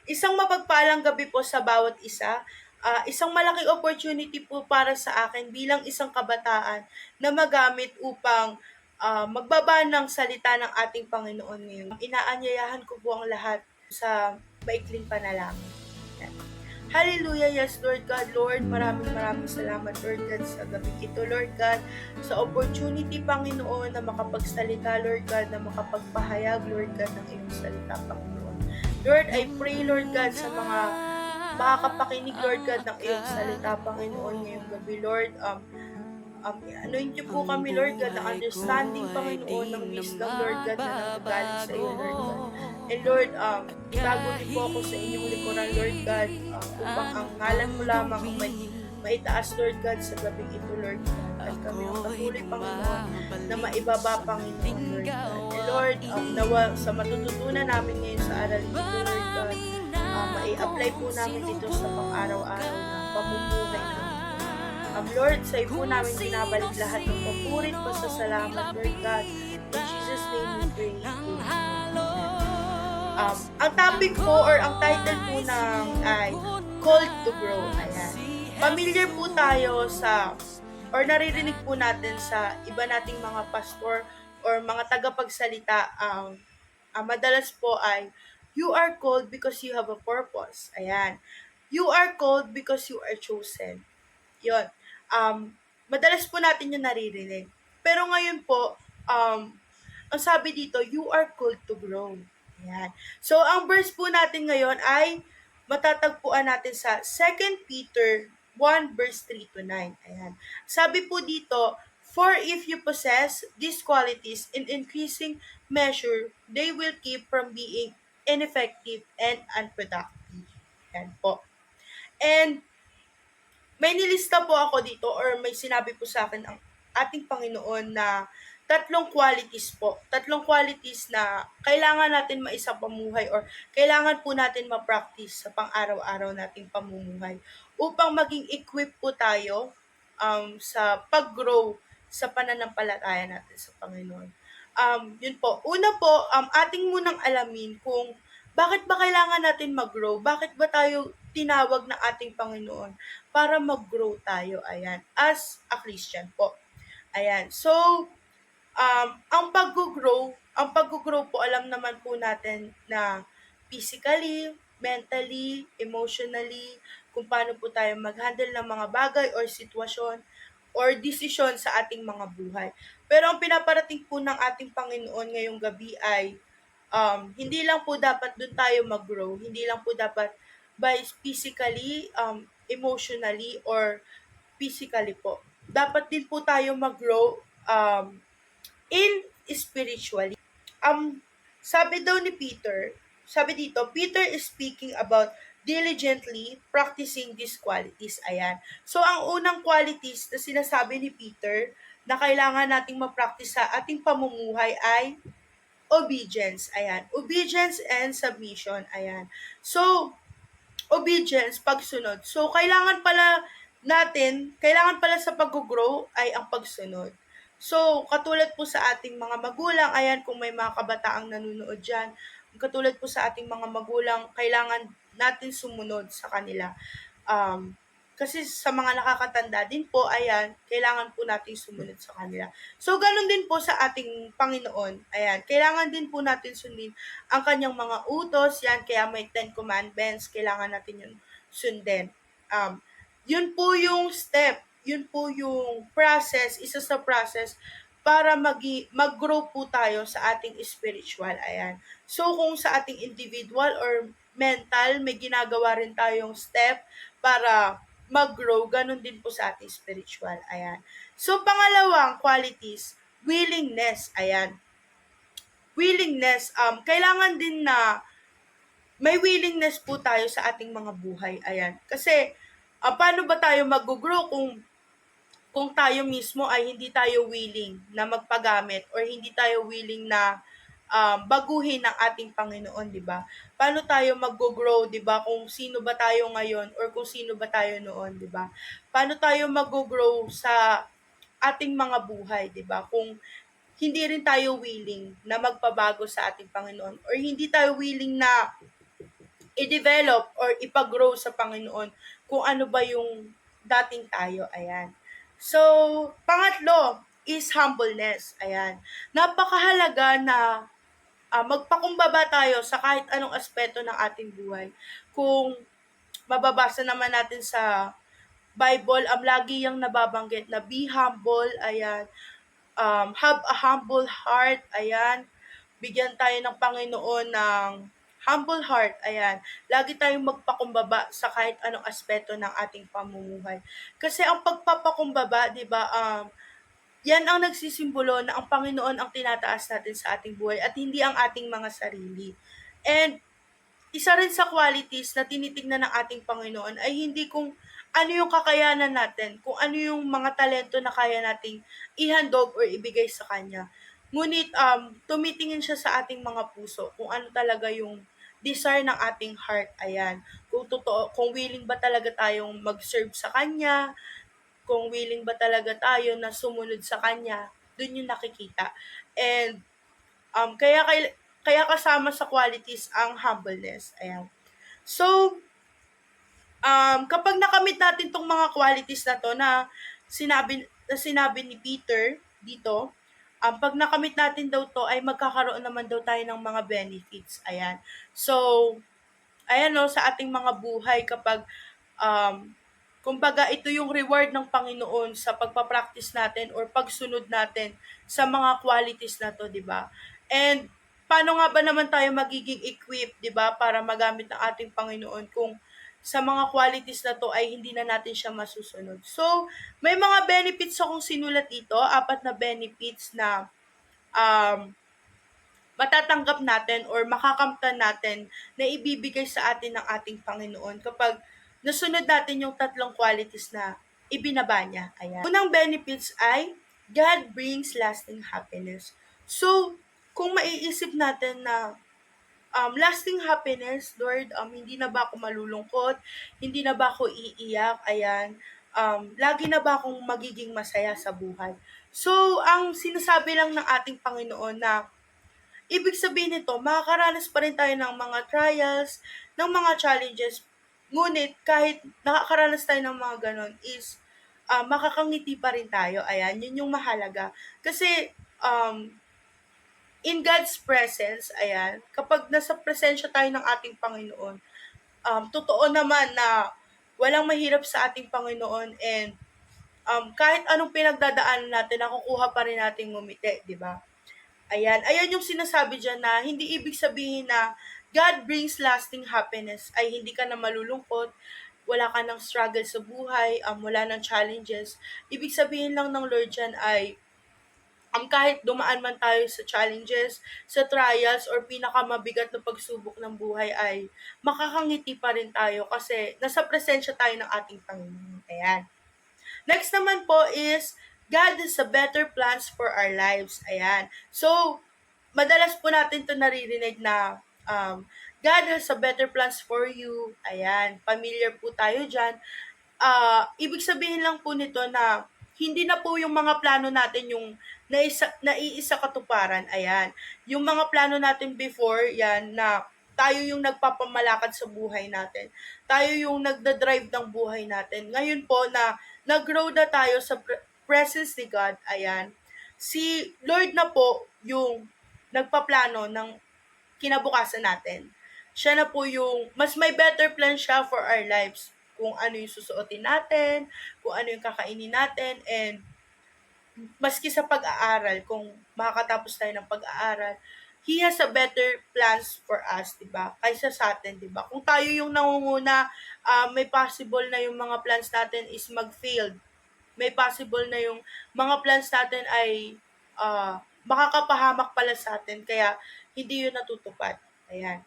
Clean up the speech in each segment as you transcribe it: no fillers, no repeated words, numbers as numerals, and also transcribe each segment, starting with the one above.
Isang mapagpalang gabi po sa bawat isa. Isang malaking opportunity po para sa akin bilang isang kabataan na magamit upang magbaba ng salita ng ating Panginoon ngayon. Inaanyayahan ko po ang lahat sa maikling panalangin. Yan. Hallelujah, yes Lord God, Lord, maraming maraming salamat Lord God sa gabi ito Lord God, sa opportunity Panginoon na makapagsalita Lord God, na makapagpahayag Lord God ng iyong salita Panginoon. Lord, I pray Lord God sa mga makakapakinig Lord God ng iyong salita Panginoon ngayong gabi Lord, anoint niyo po kami, Lord God, ng understanding, Panginoon, ng wisdom, Lord God, na nanggagaling sa iyo, Lord God. And Lord, itago niyo po ako sa inyong likuran, Lord God, upang ang ngalan mo lamang ang maitaas, Lord God, sa gabing ito, Lord God. At kami ang patuloy, Panginoon, na maibaba, Panginoon, Lord God. And Lord, nawa sa matututunan namin ngayon sa aralin ito, Lord God, mai-apply po namin ito sa pang-araw-araw ng pamumuhay namin. Lord, sa iyo po namin binabalik lahat ng papurit, pasasalamat, Lord God. In Jesus' name we pray. Ang topic po or ang title po ng ay Called to Grow. Ayan. Familiar po tayo sa or naririnig po natin sa iba nating mga pastor or mga tagapagsalita madalas po ay you are called because you have a purpose. Ayan. You are called because you are chosen. Yun. Madalas po natin yung naririnig. Pero ngayon po, ang sabi dito, you are called to grow. Ayan. So, ang verse po natin ngayon ay matatagpuan natin sa 2 Peter 1 verse 3 to 9. Ayan. Sabi po dito, for if you possess these qualities in increasing measure, they will keep from being ineffective and unproductive. Ayan po. And may nilista po ako dito or may sinabi po sa akin ang ating Panginoon na tatlong qualities po. Tatlong qualities na kailangan natin maisapamuhay or kailangan po natin ma-practice sa pang-araw-araw nating pamumuhay upang maging equip po tayo sa pag-grow sa pananampalataya natin sa Panginoon. Yun po. Una po, ating munang alamin kung bakit ba kailangan natin mag-grow? Bakit ba tayo tinawag ng ating Panginoon para mag-grow tayo? Ayan, as a Christian po. Ayan. So, ang pag-grow po, alam naman po natin na physically, mentally, emotionally, kung paano po tayo mag-handle ng mga bagay or sitwasyon or desisyon sa ating mga buhay. Pero ang pinaparating po ng ating Panginoon ngayong gabi ay hindi lang po dapat doon tayo mag-grow, hindi lang po dapat by physically, emotionally, or physically po. Dapat din po tayo mag-grow in spiritually. Sabi daw ni Peter, sabi dito, Peter is speaking about diligently practicing these qualities. Ayan. So, ang unang qualities na sinasabi ni Peter na kailangan nating ma-practice sa ating pamumuhay ay obedience. Ayan. Obedience and submission. Ayan. So, obedience, pagsunod. So, kailangan pala sa pag-grow ay ang pagsunod. So, katulad po sa ating mga magulang, ayan, kung may mga kabataang nanonood dyan, katulad po sa ating mga magulang, kailangan natin sumunod sa kanila. Kasi sa mga nakakatanda din po, ayan, kailangan po natin sumunod sa kanila. So, ganun din po sa ating Panginoon. Ayan, kailangan din po natin sundin ang kanyang mga utos. Yan, kaya may 10 Commandments, kailangan natin yun sundin. Yun po yung step, yun po yung process, isa sa process para mag-grow po tayo sa ating spiritual. Ayan. So, kung sa ating individual or mental, may ginagawa rin tayong step para mag-grow, ganun din po sa ating spiritual. Ayan. So, pangalawang qualities, willingness. Ayan. Willingness, kailangan din na may willingness po tayo sa ating mga buhay. Ayan. Kasi, paano ba tayo mag-grow kung tayo mismo ay hindi tayo willing na magpagamit or hindi tayo willing na baguhin ang ating Panginoon, di ba? Paano tayo mag-grow, di ba? Kung sino ba tayo ngayon or kung sino ba tayo noon, di ba? Paano tayo mag-grow sa ating mga buhay, di ba? Kung hindi rin tayo willing na magpabago sa ating Panginoon or hindi tayo willing na i-develop or ipag-grow sa Panginoon kung ano ba yung dating tayo, ayan. So, pangatlo is humbleness, ayan. Napakahalaga na magpakumbaba tayo sa kahit anong aspeto ng ating buhay. Kung mababasa naman natin sa Bible, lagi yang nababanggit na be humble, ayan. Have a humble heart, ayan. Bigyan tayo ng Panginoon ng humble heart, ayan. Lagi tayong magpakumbaba sa kahit anong aspeto ng ating pamumuhay. Kasi ang pagpapakumbaba, di ba, yan ang nagsisimbolo na ang Panginoon ang tinataas natin sa ating buhay at hindi ang ating mga sarili. And isa rin sa qualities na tinitingnan ng ating Panginoon ay hindi kung ano yung kakayanan natin, kung ano yung mga talento na kaya nating ihandog or ibigay sa Kanya. Ngunit tumitingin siya sa ating mga puso, kung ano talaga yung desire ng ating heart, ayan. Kung totoo, kung willing ba talaga tayong mag-serve sa Kanya, kung willing ba talaga tayo na sumunod sa Kanya, dun yung nakikita. And kaya kasama sa qualities ang humbleness. Ayan. So, kapag nakamit natin tong mga qualities na to na sinabi ni Peter dito, pag nakamit natin daw to ay magkakaroon naman daw tayo ng mga benefits. Ayan. So, ayan no, sa ating mga buhay kapag kumbaga ito yung reward ng Panginoon sa pagpa-practice natin or pagsunod natin sa mga qualities na to, di ba? And paano nga ba naman tayo magiging equipped, di ba, para magamit ng ating Panginoon kung sa mga qualities na to ay hindi na natin siya masusunod. So, may mga benefits akong sinulat dito, 4 na benefits na um, matatanggap natin or makakamtan natin na ibibigay sa atin ng ating Panginoon kapag nasunod natin yung 3 qualities na ibinaba niya. Ayan. Unang benefits ay God brings lasting happiness. So, kung maiisip natin na lasting happiness, Lord, hindi na ba ako malulungkot? Hindi na ba ako iiyak? Ayan. Lagi na ba akong magiging masaya sa buhay? So, ang sinasabi lang ng ating Panginoon na ibig sabihin nito, makakaranas pa rin tayo ng mga trials, ng mga challenges. Ngunit kahit nakakaranas tayo ng mga ganon is makakangiti pa rin tayo. Ayan, yun yung mahalaga. Kasi in God's presence, ayan, kapag nasa presensya tayo ng ating Panginoon, totoo naman na walang mahirap sa ating Panginoon and kahit anong pinagdadaanan natin, nakukuha pa rin natin ngumiti, di ba? Ayan yung sinasabi dyan na hindi ibig sabihin na God brings lasting happiness ay hindi ka na malulungkot, wala ka ng struggle sa buhay, wala ng challenges. Ibig sabihin lang ng Lord dyan ay kahit dumaan man tayo sa challenges, sa trials, or pinakamabigat na pagsubok ng buhay ay makakangiti pa rin tayo kasi nasa presensya tayo ng ating Panginoon. Ayan. Next naman po is God has a better plans for our lives. Ayan. So, madalas po natin ito naririnig na God has a better plans for you. Ayan. Familiar po tayo dyan. Ibig sabihin lang po nito na hindi na po yung mga plano natin yung naiisa katuparan. Ayan. Yung mga plano natin before, yan, na tayo yung nagpapamalakad sa buhay natin. Tayo yung nagda-drive ng buhay natin. Ngayon po na nag-grow na tayo sa presence ni God, ayan, si Lord na po yung nagpaplano ng kinabukasan natin. Siya na po yung, mas may better plan siya for our lives. Kung ano yung susuotin natin, kung ano yung kakainin natin, and maski sa pag-aaral, kung makakatapos tayo ng pag-aaral, He has a better plans for us, di ba? Kaysa sa atin, di ba? Kung tayo yung nangunguna, may possible na yung mga plans natin is mag-fail. May possible na yung mga plans natin ay makakapahamak pala sa atin, kaya hindi yun natutupad. Ayan.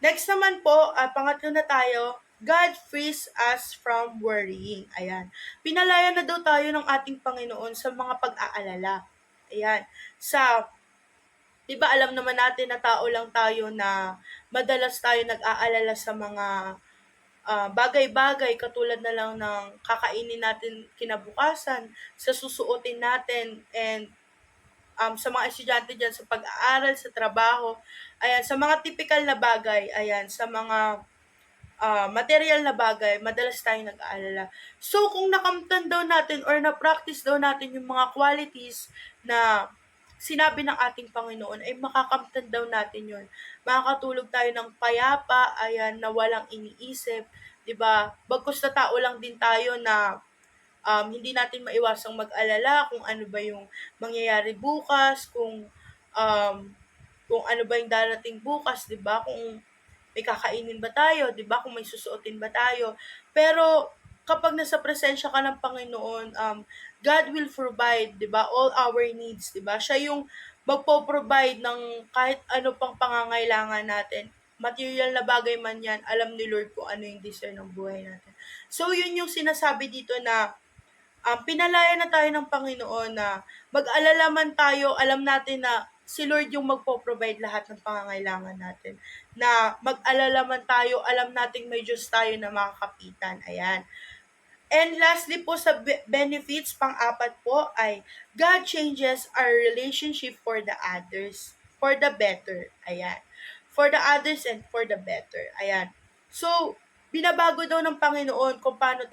Next naman po, pangatlo na tayo, God frees us from worrying. Ayan. Pinalaya na daw tayo ng ating Panginoon sa mga pag-aalala. Ayan. Di ba alam naman natin na tao lang tayo na madalas tayo nag-aalala sa mga bagay-bagay katulad na lang ng kakainin natin kinabukasan, sa susuotin natin, and sa mga estudyante dyan sa pag-aaral, sa trabaho, ayan, sa mga typical na bagay, ayan, sa mga material na bagay, madalas tayong nag-aalala. So, kung nakamtan daw natin or na-practice daw natin yung mga qualities na sinabi ng ating Panginoon, ay makakamtan daw natin yun. Makakatulog tayo ng payapa, ayan, na walang iniisip, 'di ba? Bagkus na tao lang din tayo na hindi natin maiwasang mag-alala kung ano ba yung mangyayari bukas, um, kung ano ba yung darating bukas, 'di ba? Kung may kakainin ba tayo, 'di ba? Kung may susuotin ba tayo. Pero kapag nasa presensya ka ng Panginoon, God will provide, 'di ba? All our needs, 'di ba? Siya yung magpo-provide ng kahit ano pang pangangailangan natin. Material na bagay man 'yan, alam ni Lord kung ano yung desire ng buhay natin. So, yun yung sinasabi dito na pinalaya na tayo ng Panginoon na mag-alala man tayo, alam natin na si Lord yung magpo-provide lahat ng pangangailangan natin. Na mag-alala man tayo, alam nating may Diyos tayo na makakapitan. Ayan. And lastly po sa benefits, pang-apat po ay God changes our relationship for the others, for the better. Ayan. For the others and for the better. Ayan. So, binabago daw ng Panginoon kung paano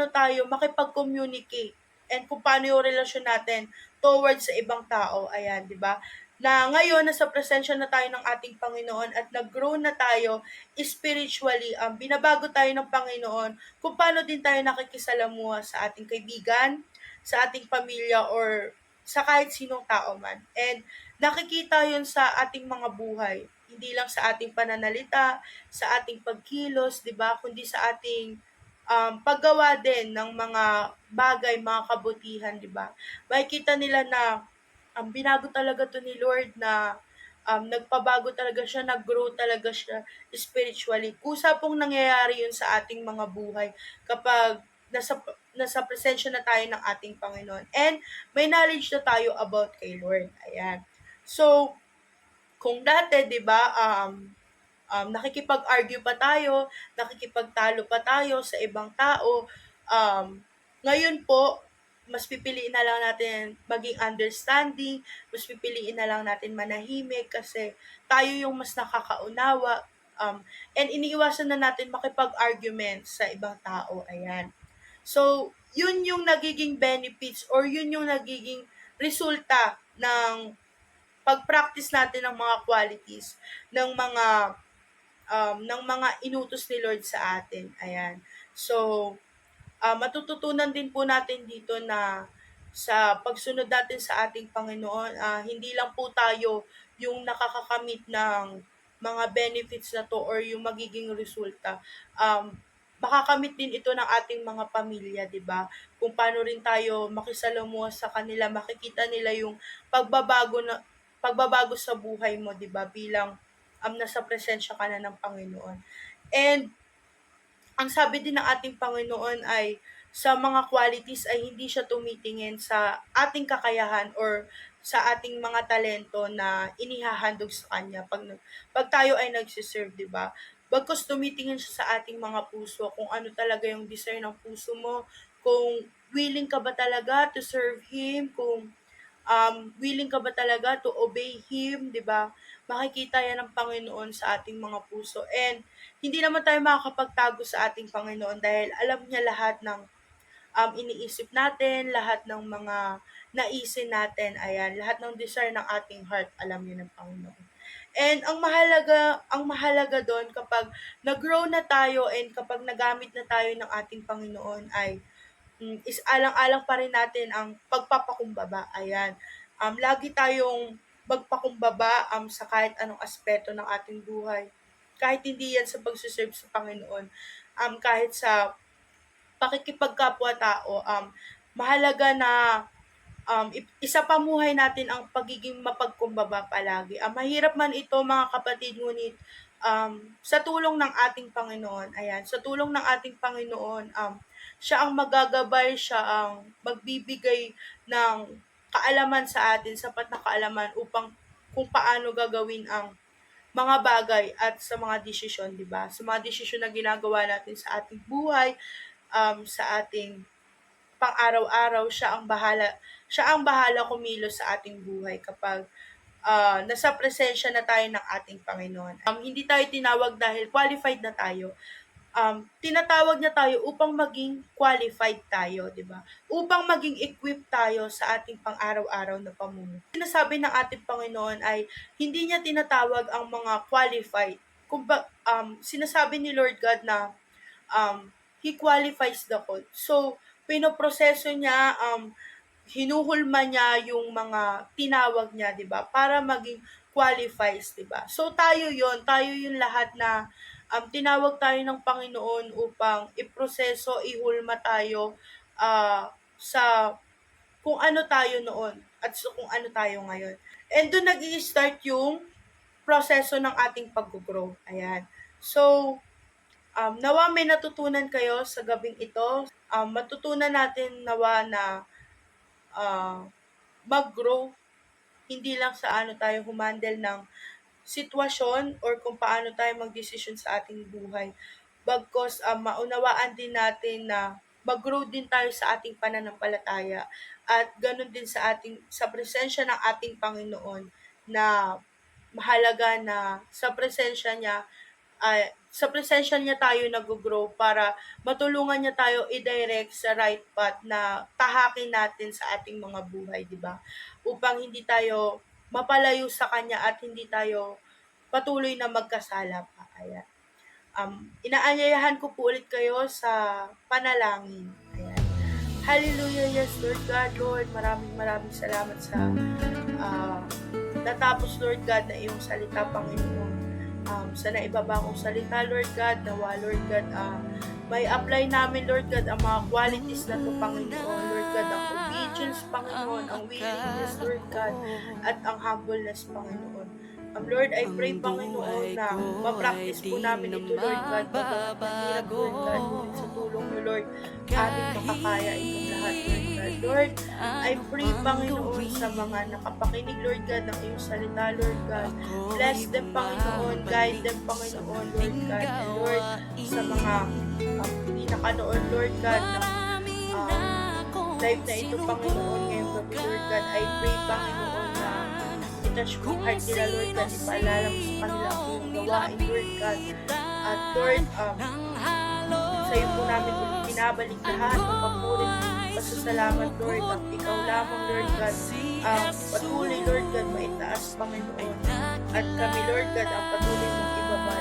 tayo makipag-communicate and kung paano yung relasyon natin towards sa ibang tao. Ayan, di ba? Na ngayon, nasa presensya na tayo ng ating Panginoon at nag-grow na tayo spiritually, binabago tayo ng Panginoon kung paano din tayo nakikisalamuha sa ating kaibigan, sa ating pamilya, or sa kahit sinong tao man. And nakikita yun sa ating mga buhay. Hindi lang sa ating pananalita, sa ating pagkilos, di ba? Kundi sa ating paggawa din ng mga bagay, mga kabutihan, di ba? Makikita nila na binago talaga to ni Lord na nagpabago talaga siya, nag-grow talaga siya spiritually. Kusa pong nangyayari yun sa ating mga buhay kapag nasa presensya na tayo ng ating Panginoon. And may knowledge na tayo about kay Lord. Ayan. So, kung dati, 'di ba, nakikipag-argue pa tayo, nakikipagtalo pa tayo sa ibang tao, ngayon po mas pipiliin na lang natin maging understanding, mas pipiliin na lang natin manahimik kasi tayo yung mas nakakaunawa, and iniiwasan na natin makipag-argument sa ibang tao, ayan. So, yun yung nagiging benefits or yun yung nagiging resulta ng pag-practice natin ng mga qualities ng mga inutos ni Lord sa atin. Ayan. So, matututunan din po natin dito na sa pagsunod natin sa ating Panginoon, hindi lang po tayo yung nakakakamit ng mga benefits na to or yung magiging resulta. Makakamit din ito ng ating mga pamilya, 'di ba? Kung paano rin tayo makisalamuha sa kanila, makikita nila yung pagbabago sa buhay mo, 'di ba? Bilang nasa presensya ka na ng Panginoon. And ang sabi din ng ating Panginoon ay sa mga qualities ay hindi siya tumitingin sa ating kakayahan or sa ating mga talento na inihahandog sa Kanya pag tayo ay nagsiserve, di ba? Bagkus tumitingin siya sa ating mga puso, kung ano talaga yung desire ng puso mo, kung willing ka ba talaga to serve Him, kung willing ka ba talaga to obey Him, di ba? Makikita yan ng Panginoon sa ating mga puso. And hindi naman tayo makakapagtago sa ating Panginoon dahil alam niya lahat ng iniisip natin, lahat ng mga naisin natin, ayan, lahat ng desire ng ating heart, alam niya ng Panginoon. And ang mahalaga doon kapag nag-grow na tayo and kapag nagamit na tayo ng ating Panginoon ay is alang-alang pa rin natin ang pagpapakumbaba. Ayan. Lagi tayong magpakumbaba sa kahit anong aspeto ng ating buhay. Kahit hindi yan sa pagsuserve sa Panginoon. Kahit sa pakikipagkapwa-tao, mahalaga na isa pamuhay natin ang pagiging mapagkumbaba palagi. Mahirap man ito mga kapatid, ngunit sa tulong ng ating Panginoon, ayan, sa tulong ng ating Panginoon, siya ang magagabay, siya ang magbibigay ng kaalaman sa atin, sapat na kaalaman upang kung paano gagawin ang mga bagay at sa mga desisyon, di ba? Sa mga desisyon na ginagawa natin sa ating buhay, sa ating pang-araw-araw, siya ang bahala kumilos sa ating buhay kapag nasa presensya na tayo ng ating Panginoon. Hindi tayo tinawag dahil qualified na tayo. Tinatawag niya tayo upang maging qualified tayo, di ba? Upang maging equipped tayo sa ating pang-araw-araw na pamumuhay. Sinasabi ng ating Panginoon ay hindi niya tinatawag ang mga qualified. Sinasabi ni Lord God na He qualifies the called. So, pinoproseso niya, hinuhulma niya yung mga tinawag niya, 'di ba? Para maging qualifies, 'di ba? So tayo yung lahat na tinawag tayo ng Panginoon upang iproseso, ihulma tayo sa kung ano tayo noon at sa kung ano tayo ngayon. And doon nag-i-start yung proseso ng ating pag-grow. Ayan. So, nawa may natutunan kayo sa gabing ito. Matutunan natin nawa na mag-grow, hindi lang sa ano tayo humandle ng sitwasyon or kung paano tayo magdesisyon sa ating buhay. Bagkos maunawaan din natin na mag-grow din tayo sa ating pananampalataya at ganun din sa presensya ng ating Panginoon na mahalaga na sa presensya niya tayo nag-grow para matulungan niya tayo i-direct sa right path na tahakin natin sa ating mga buhay, di ba? Upang hindi tayo mapalayo sa Kanya at hindi tayo patuloy na magkasala pa. Ayan. Inaanyayahan ko po ulit kayo sa panalangin. Ayan. Hallelujah, yes, Lord God, Lord, maraming salamat sa natapos, Lord God, na iyong salita, Panginoon. Sa naibaba kong salita, Lord God, nawa, Lord God, may apply namin, Lord God, ang mga qualities na ito, Panginoon, Lord God, ang obedience, Panginoon, ang willingness, Lord God, at ang humbleness, Panginoon. Lord, I pray, Panginoon, na ma-practice po namin ito, Lord God, mahirap, Lord God, ngunit sa tulong niyo, Lord, aming makakaya itong lahat, Lord God. Lord, I pray, Panginoon, sa mga nakapakinig, Lord God, ng iyong salita, Lord God. Bless them, Panginoon, guide them, Panginoon, Lord God. And Lord, sa mga hindi nakanoon, Lord God, ng live na ito, Panginoon, ngayong gabi, Lord God, I pray, Panginoon, na touch ko heart nila, Lord God, ipaalala mo sa kanila ang iyong gawain, Lord God. At Lord, sa iyo po namin ulit binabalik lahat ng papurin, pasasalamat, Lord, at ikaw lamang, Lord God, patuloy, Lord God, maitaas, Panginoon. At kami, Lord God, ang patuloy mong ibaba,